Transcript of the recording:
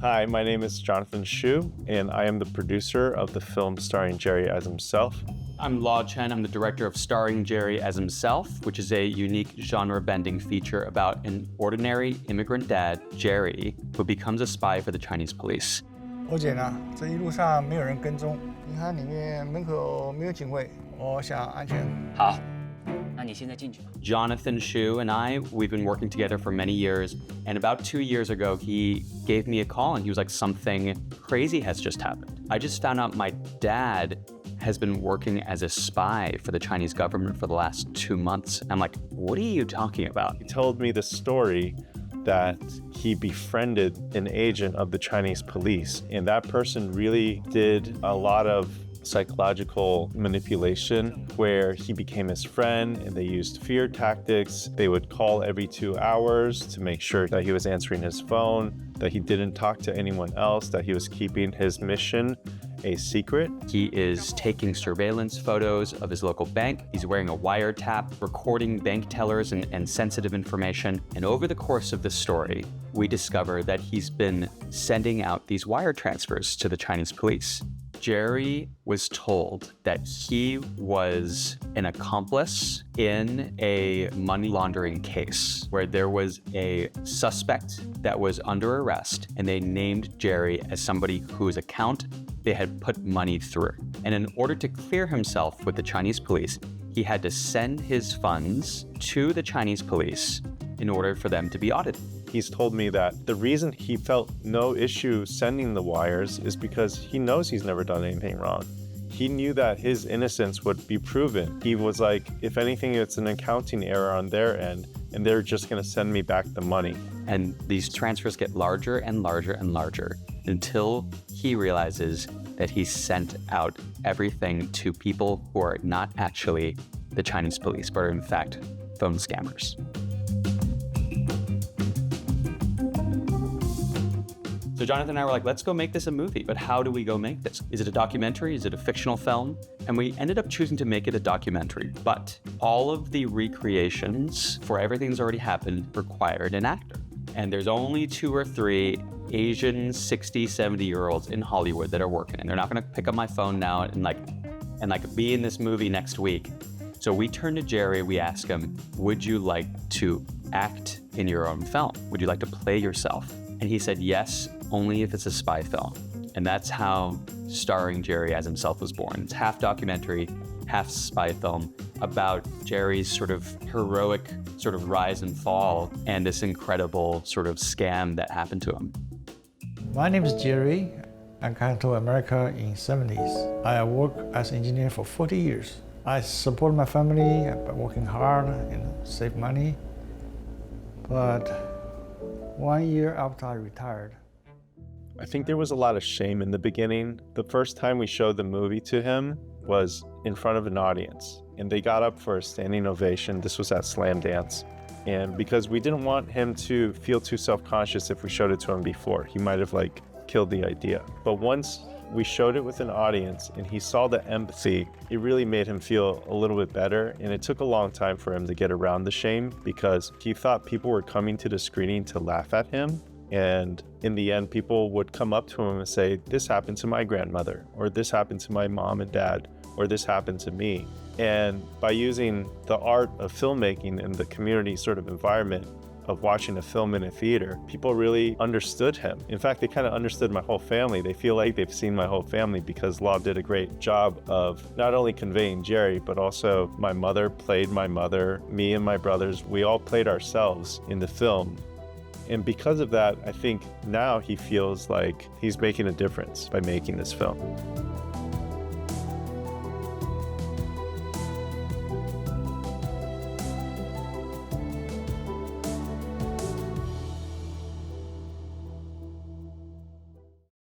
Hi, my name is Jonathan Shu, and I am the producer of the film starring Jerry as himself. I'm Law Chen. I'm the director of Starring Jerry as Himself, which is a unique genre-bending feature about an ordinary immigrant dad, Jerry, who becomes a spy for the Chinese police. 我姐呢？这一路上没有人跟踪，银行里面门口没有警卫，我想安全。好，那你现在进去吧。 Jonathan Shu and I, we've been working together for many years, and about 2 years ago, he gave me a call and he was like, something crazy has just happened. I just found out my dad has been working as a spy for the Chinese government for the last 2 months. I'm like, what are you talking about? He told me the story that he befriended an agent of the Chinese police, and that person really did a lot of psychological manipulation where he became his friend and they used fear tactics. They would call every 2 hours to make sure that he was answering his phone, that he didn't talk to anyone else, that he was keeping his mission a secret. He is taking surveillance photos of his local bank. He's wearing a wiretap, recording bank tellers and sensitive information. And over the course of this story, we discover that he's been sending out these wire transfers to the Chinese police. Jerry was told that he was an accomplice in a money laundering case where there was a suspect that was under arrest, and they named Jerry as somebody whose account they had put money through. And in order to clear himself with the Chinese police, he had to send his funds to the Chinese police in order for them to be audited. He's told me that the reason he felt no issue sending the wires is because he knows he's never done anything wrong. He knew that his innocence would be proven. He was like, if anything, it's an accounting error on their end, and they're just gonna send me back the money. And these transfers get larger and larger and larger until he realizes that he sent out everything to people who are not actually the Chinese police, but are in fact phone scammers. So Jonathan and I were like, let's go make this a movie, but how do we go make this? Is it a documentary? Is it a fictional film? And we ended up choosing to make it a documentary, but all of the recreations for everything that's already happened required an actor. And there's only 2 or 3 Asian 60, 70-year-olds in Hollywood that are working, and they're not gonna pick up my phone now and be in this movie next week. So we turned to Jerry, we asked him, would you like to act in your own film? Would you like to play yourself? And he said yes, only if it's a spy film. And that's how Starring Jerry as Himself was born. It's half documentary, half spy film about Jerry's sort of heroic sort of rise and fall and this incredible sort of scam that happened to him. My name is Jerry. I came to America in '70s. I worked as an engineer for 40 years. I support my family by working hard and save money. But 1 year after I retired, I think there was a lot of shame in the beginning. The first time we showed the movie to him was in front of an audience, and they got up for a standing ovation. This was at Slam Dance. And because we didn't want him to feel too self-conscious if we showed it to him before, he might have killed the idea. But once we showed it with an audience and he saw the empathy, it really made him feel a little bit better. And it took a long time for him to get around the shame because he thought people were coming to the screening to laugh at him. And in the end, people would come up to him and say, this happened to my grandmother, or this happened to my mom and dad, or this happened to me. And by using the art of filmmaking and the community sort of environment of watching a film in a theater, people really understood him. In fact, they kind of understood my whole family. They feel like they've seen my whole family because Law did a great job of not only conveying Jerry, but also my mother played my mother, me and my brothers, we all played ourselves in the film. And because of that, I think now he feels like he's making a difference by making this film.